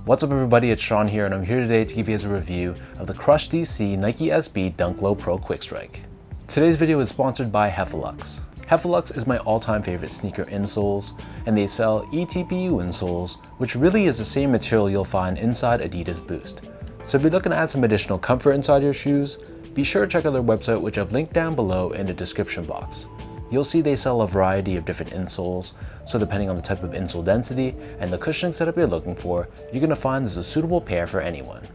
What's up everybody, it's Sean here and I'm here today to give you guys a review of the Crush DC Nike SB Dunk Low Pro Quick Strike. Today's video is sponsored by Heffelux. Heffelux is my all-time favorite sneaker insoles, and they sell eTPU insoles, which really is the same material you'll find inside Adidas Boost. So if you're looking to add some additional comfort inside your shoes, be sure to check out their website, which I've linked down below in the description box. You'll see they sell a variety of different insoles, so depending on the type of insole density and the cushioning setup you're looking for, you're going to find this is a suitable pair for anyone.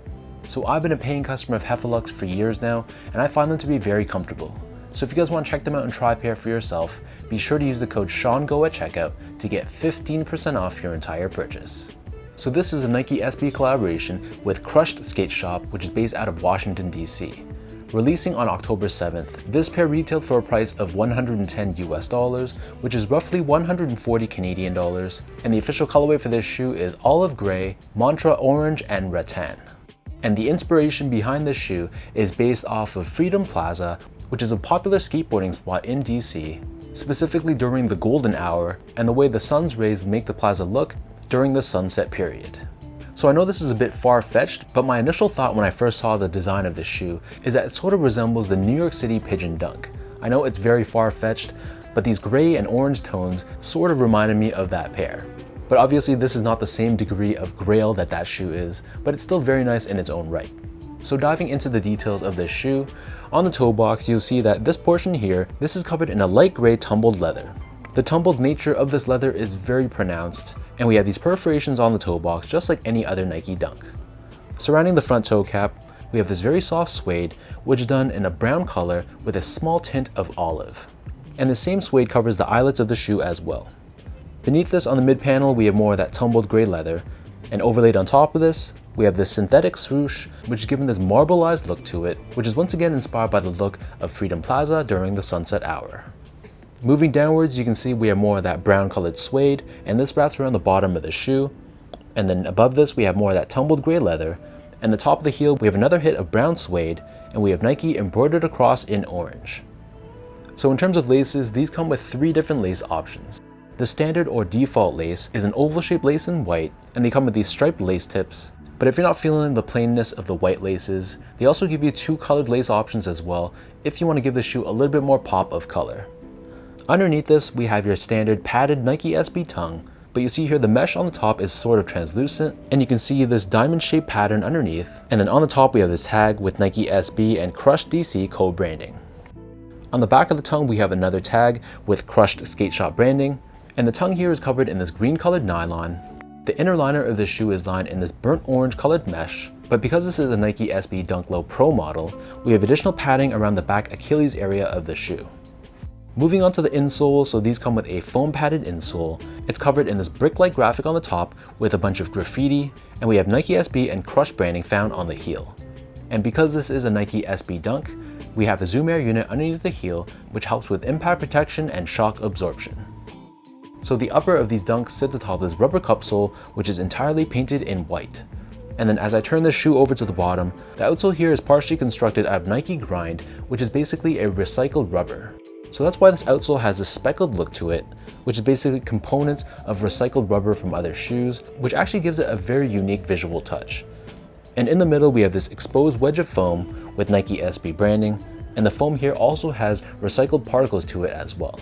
So I've been a paying customer of Heffelux for years now, and I find them to be very comfortable. So if you guys want to check them out and try a pair for yourself, be sure to use the code SEANGO at checkout to get 15% off your entire purchase. So this is a Nike SB collaboration with Crushed Skate Shop, which is based out of Washington, DC. Releasing on October 7th, this pair retailed for a price of $110 US, which is roughly 140 Canadian dollars, and the official colorway for this shoe is olive gray, mantra orange, and rattan. And the inspiration behind this shoe is based off of Freedom Plaza, which is a popular skateboarding spot in DC, specifically during the golden hour and the way the sun's rays make the plaza look during the sunset period. So I know this is a bit far-fetched, but my initial thought when I first saw the design of this shoe is that it sort of resembles the New York City Pigeon Dunk. I know it's very far-fetched, but these gray and orange tones sort of reminded me of that pair. But obviously this is not the same degree of grail that that shoe is, but it's still very nice in its own right. So diving into the details of this shoe, on the toe box you'll see that this portion here, this is covered in a light gray tumbled leather. The tumbled nature of this leather is very pronounced, and we have these perforations on the toe box just like any other Nike Dunk. Surrounding the front toe cap, we have this very soft suede, which is done in a brown color with a small tint of olive. And the same suede covers the eyelets of the shoe as well. Beneath this on the mid panel, we have more of that tumbled gray leather, and overlaid on top of this, we have this synthetic swoosh, which is given this marbleized look to it, which is once again inspired by the look of Freedom Plaza during the sunset hour. Moving downwards, you can see we have more of that brown colored suede, and this wraps around the bottom of the shoe. And then above this, we have more of that tumbled gray leather, and the top of the heel, we have another hit of brown suede, and we have Nike embroidered across in orange. So in terms of laces, these come with 3 different lace options. The standard or default lace is an oval shaped lace in white, and they come with these striped lace tips. But if you're not feeling the plainness of the white laces, they also give you 2 colored lace options as well if you want to give the shoe a little bit more pop of color. Underneath this, we have your standard padded Nike SB tongue, but you see here the mesh on the top is sort of translucent, and you can see this diamond shaped pattern underneath, and then on the top we have this tag with Nike SB and Crush DC co-branding. On the back of the tongue we have another tag with Crushed Skate Shop branding, and the tongue here is covered in this green colored nylon. The inner liner of the shoe is lined in this burnt orange colored mesh, but because this is a Nike SB Dunk Low Pro model, we have additional padding around the back Achilles area of the shoe. Moving on to the insole, so these come with a foam padded insole. It's covered in this brick-like graphic on the top with a bunch of graffiti, and we have Nike SB and Crush branding found on the heel. And because this is a Nike SB Dunk, we have the Zoom Air unit underneath the heel, which helps with impact protection and shock absorption. So the upper of these Dunks sits atop this rubber cupsole, which is entirely painted in white. And then as I turn the shoe over to the bottom, the outsole here is partially constructed out of Nike Grind, which is basically a recycled rubber. So that's why this outsole has a speckled look to it, which is basically components of recycled rubber from other shoes, which actually gives it a very unique visual touch. And in the middle, we have this exposed wedge of foam with Nike SB branding, and the foam here also has recycled particles to it as well.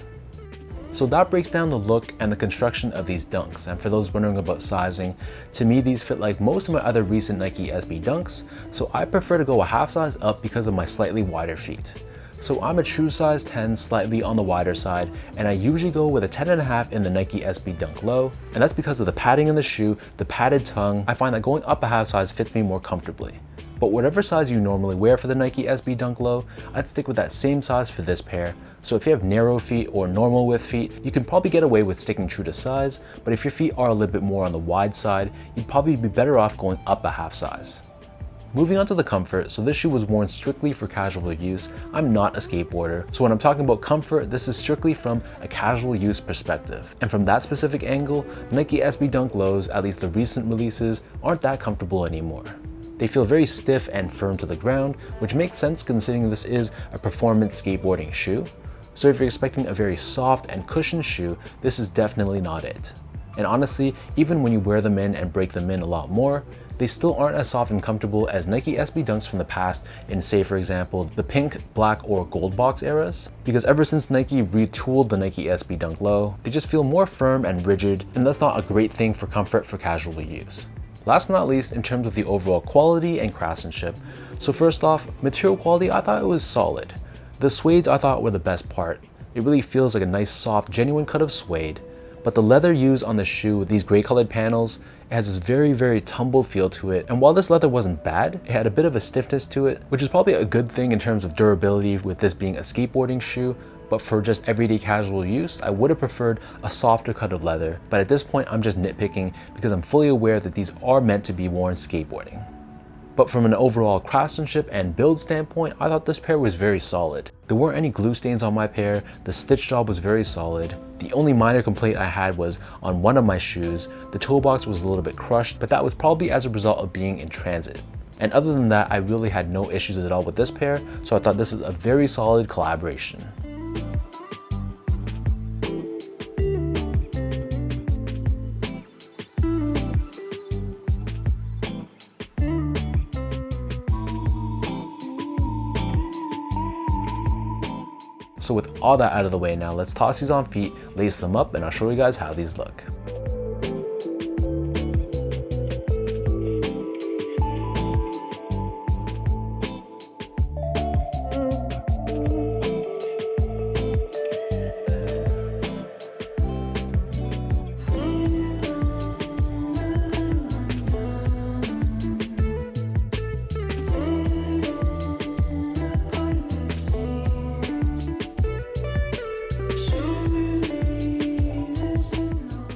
So that breaks down the look and the construction of these Dunks, and for those wondering about sizing, to me these fit like most of my other recent Nike SB Dunks, so I prefer to go a half size up because of my slightly wider feet. So I'm a true size 10, slightly on the wider side, and I usually go with a 10.5 in the Nike SB Dunk Low, and that's because of the padding in the shoe, the padded tongue. I find that going up a half size fits me more comfortably. But whatever size you normally wear for the Nike SB Dunk Low, I'd stick with that same size for this pair. So if you have narrow feet or normal width feet, you can probably get away with sticking true to size, but if your feet are a little bit more on the wide side, you'd probably be better off going up a half size. Moving on to the comfort, so this shoe was worn strictly for casual use. I'm not a skateboarder, so when I'm talking about comfort, this is strictly from a casual use perspective. And from that specific angle, Nike SB Dunk Lows, at least the recent releases, aren't that comfortable anymore. They feel very stiff and firm to the ground, which makes sense considering this is a performance skateboarding shoe. So if you're expecting a very soft and cushioned shoe, this is definitely not it. And honestly, even when you wear them in and break them in a lot more, they still aren't as soft and comfortable as Nike SB Dunks from the past in, say for example, the pink, black, or gold box eras. Because ever since Nike retooled the Nike SB Dunk Low, they just feel more firm and rigid, and that's not a great thing for comfort for casual use. Last but not least, in terms of the overall quality and craftsmanship, so first off, material quality, I thought it was solid. The suedes I thought were the best part. It really feels like a nice soft, genuine cut of suede, but the leather used on the shoe with these gray colored panels, it has this very tumbled feel to it. And while this leather wasn't bad, it had a bit of a stiffness to it, which is probably a good thing in terms of durability with this being a skateboarding shoe. But for just everyday casual use, I would have preferred a softer cut of leather. But at this point, I'm just nitpicking because I'm fully aware that these are meant to be worn skateboarding. But from an overall craftsmanship and build standpoint, I thought this pair was very solid. There weren't any glue stains on my pair, the stitch job was very solid. The only minor complaint I had was on one of my shoes, the toe box was a little bit crushed, but that was probably as a result of being in transit. And other than that, I really had no issues at all with this pair, so I thought this is a very solid collaboration. So with all that out of the way now, let's toss these on feet, lace them up, and I'll show you guys how these look.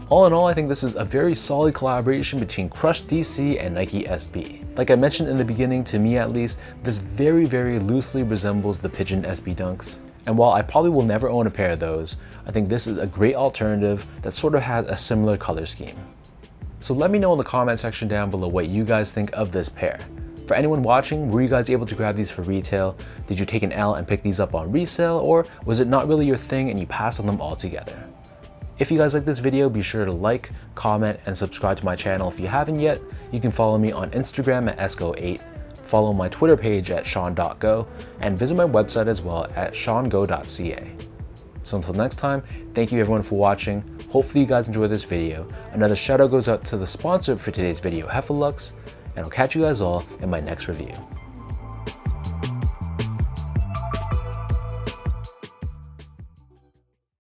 All in all, I think this is a very solid collaboration between Crush DC and Nike SB. Like I mentioned in the beginning, to me at least, this very loosely resembles the Pigeon SB Dunks. And while I probably will never own a pair of those, I think this is a great alternative that sort of has a similar color scheme. So let me know in the comment section down below what you guys think of this pair. For anyone watching, were you guys able to grab these for retail? Did you take an L and pick these up on resale, or was it not really your thing and you passed on them altogether? If you guys like this video, be sure to like, comment, and subscribe to my channel if you haven't yet. You can follow me on Instagram at esco8, follow my Twitter page at sean.go, and visit my website as well at seango.ca. So until next time, thank you everyone for watching. Hopefully you guys enjoyed this video. Another shout out goes out to the sponsor for today's video, Hefalux, and I'll catch you guys all in my next review.